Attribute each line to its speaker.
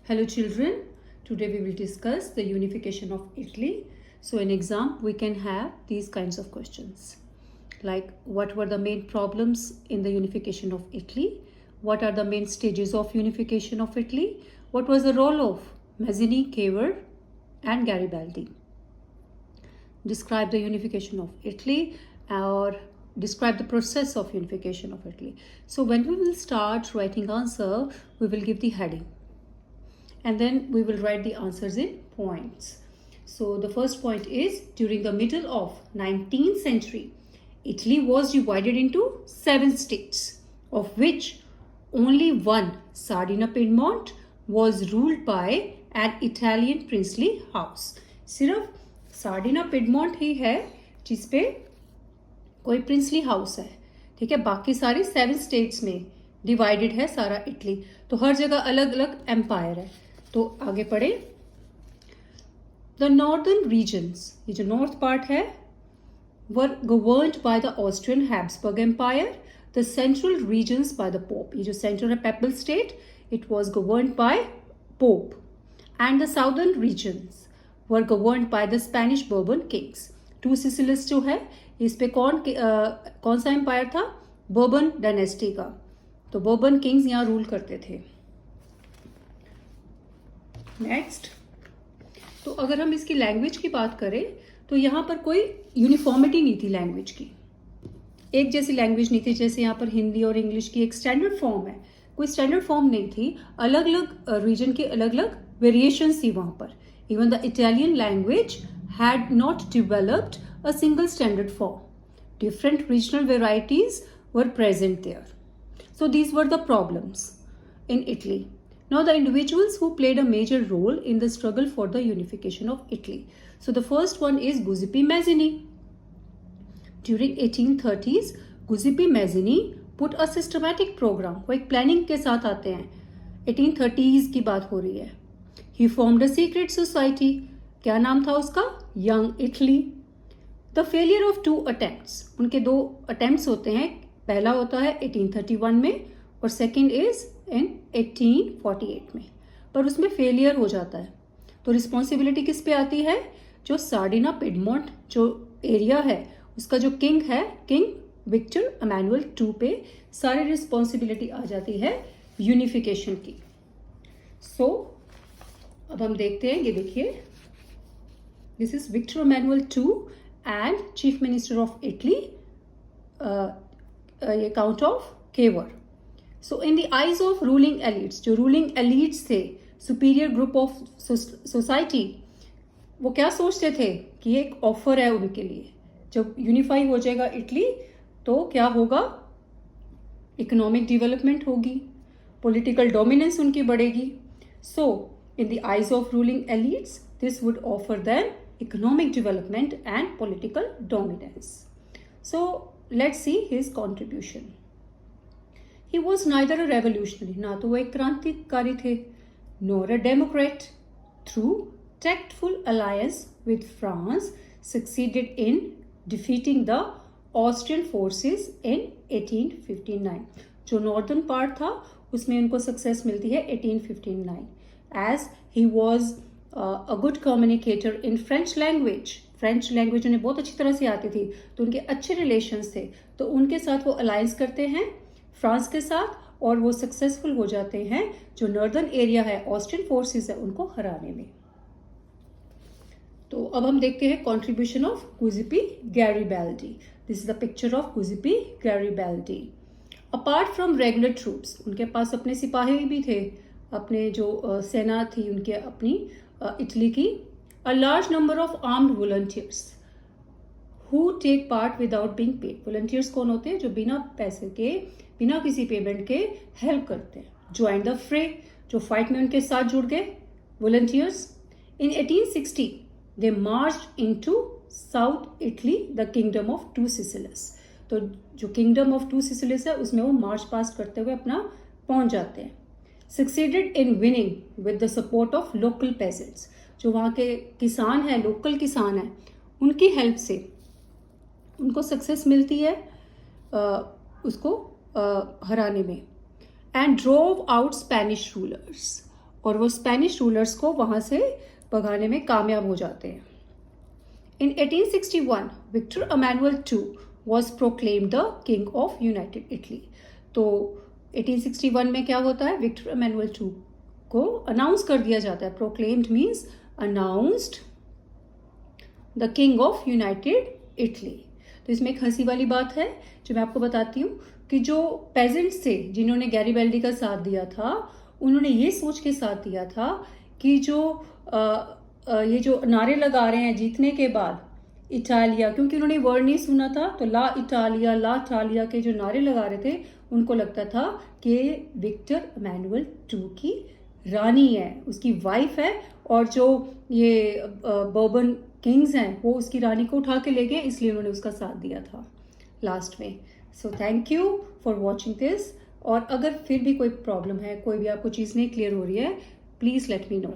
Speaker 1: Hello children, today we will discuss the unification of Italy. So in exam we can have these kinds of questions like what were the main problems in the unification of Italy, what are the main stages of unification of Italy, what was the role of Mazzini, Cavour and Garibaldi. Describe the unification of Italy or describe the process of unification of Italy. So when we will start writing answer, we will give the heading. And then we will write the answers in points. So the first point is during the middle of 19th century, Italy was divided into 7 states, of which only one, Sardinia Piedmont, was ruled by an Italian princely house. सिर्फ सार्डिना Piedmont ही है जिसपे कोई princely house है, ठीक है. बाकी सारी 7 states में डिवाइडेड है सारा इटली, तो हर जगह अलग अलग एम्पायर है. तो आगे पढ़े. द नॉर्दर्न रीजन्स, ये जो नॉर्थ पार्ट है, were governed by the Austrian Habsburg empire. The central regions by the pope, ये जो सेंट्रल है papal state, it was governed by pope. And the southern regions were governed by the Spanish Bourbon kings. 2 Sicilies जो है इस पे कौन सा empire था? बर्बन डायनेस्टी का. तो बर्बन किंग्स यहाँ रूल करते थे. नेक्स्ट, तो अगर हम इसकी लैंग्वेज की बात करें तो यहाँ पर कोई यूनिफॉर्मिटी नहीं थी लैंग्वेज की, एक जैसी लैंग्वेज नहीं थी. जैसे यहाँ पर हिंदी और इंग्लिश की एक स्टैंडर्ड फॉर्म है, कोई स्टैंडर्ड फॉर्म नहीं थी. अलग अलग रीजन की अलग अलग वेरिएशंस थी वहाँ पर. Even the Italian language had not developed a single standard form. Different regional varieties were present there. So these were the problems in Italy. Now the individuals who played a major role in the struggle for the unification of Italy. So the first one is Giuseppe Mazzini. During 1830s, Giuseppe Mazzini put a systematic program. वो एक planning के साथ आते हैं. 1830s की बात हो रही है. He formed a secret society. क्या नाम था उसका? Young Italy. The failure of 2 attempts. उनके 2 attempts होते हैं. पहला होता है 1831 में और सेकंड इज इन 1848 में, पर उसमें फेलियर हो जाता है. तो रिस्पॉन्सिबिलिटी किस पे आती है? जो सार्डिना पिडमोंट जो एरिया है उसका जो किंग है, किंग विक्टर एमैनुअल II पे सारी रिस्पॉन्सिबिलिटी आ जाती है यूनिफिकेशन की. सो अब हम देखते हैं. ये देखिए, this is Victor Emmanuel II and chief minister of Italy, ये Count of Cavour. So in the eyes of ruling elites, जो रूलिंग एलिट्स थे, सुपीरियर ग्रुप ऑफ सोसाइटी, वो क्या सोचते थे कि ये एक ऑफर है उनके लिए. जब यूनिफाई हो जाएगा इटली तो क्या होगा? इकोनॉमिक डेवलपमेंट होगी, पॉलिटिकल डोमिनेंस उनकी बढ़ेगी. So in the eyes of ruling elites this would offer them economic development and political dominance. So let's see his contribution. He was neither a revolutionary, ना तो वो एक क्रांतिकारी थे, nor a democrat. Through tactful alliance with France, succeeded in defeating the Austrian forces in 1859. जो northern part था उसमें उनको सक्सेस मिलती है 1859. As he was a good communicator in French language. French language उन्हें बहुत अच्छी तरह से आती थी, तो उनके अच्छे रिलेशंस थे. तो उनके साथ वो अलायंस करते हैं फ्रांस के साथ और वो सक्सेसफुल हो जाते हैं जो नॉर्दर्न एरिया है, ऑस्ट्रियन फोर्सेस है, उनको हराने में. तो अब हम देखते हैं contribution of Giuseppe Garibaldi. This is the picture of Giuseppe Garibaldi. Apart from regular troops, उनके पास अपने सिपाही भी थे, अपने जो सेना थी उनके अपनी इटली की. A large number of armed volunteers who take part without being paid. Volunteers कौन होते हैं? जो बिना पैसे के, बिना किसी पेमेंट के हेल्प करते हैं. Join the fray, जो फाइट में उनके साथ जुड़ गए. Volunteers. In 1860, they marched into South Italy, the kingdom of 2 Sicilies. तो जो kingdom of 2 Sicilies है उसमें वो मार्च पास्ट करते हुए अपना पहुंच जाते हैं. Succeeded in winning with the support of local peasants. जो वहाँ के किसान हैं, लोकल किसान हैं, उनकी हेल्प से उनको सक्सेस मिलती है उसको हराने में. And drove out Spanish rulers, और वो स्पेनिश रूलर्स को वहाँ से भगाने में कामयाब हो जाते हैं. In 1861, Victor Emmanuel II was proclaimed the King of United Italy. तो 1861 में क्या होता है, विक्टर एमेनुअल II को अनाउंस कर दिया जाता है. Proclaimed means announced the king of United Italy. तो इसमें एक हंसी वाली बात है जो मैं आपको बताती हूँ कि जो पेजेंट्स थे जिन्होंने गैरिबल्डी का साथ दिया था, उन्होंने ये सोच के साथ दिया था कि जो ये जो नारे लगा रहे हैं जीतने के बाद इटालिया, क्योंकि उन्होंने वर्ड नहीं सुना था, तो ला इटालिया के जो नारे लगा रहे थे उनको लगता था कि विक्टर एमेनुअल II की रानी है, उसकी वाइफ है, और जो ये बर्बन किंग्स हैं वो उसकी रानी को उठा के ले गए, इसलिए उन्होंने उसका साथ दिया था लास्ट में. So thank you for watching this. और अगर फिर भी कोई प्रॉब्लम है, कोई भी आपको चीज़ नहीं क्लियर हो रही है, प्लीज़ लेट मी नो.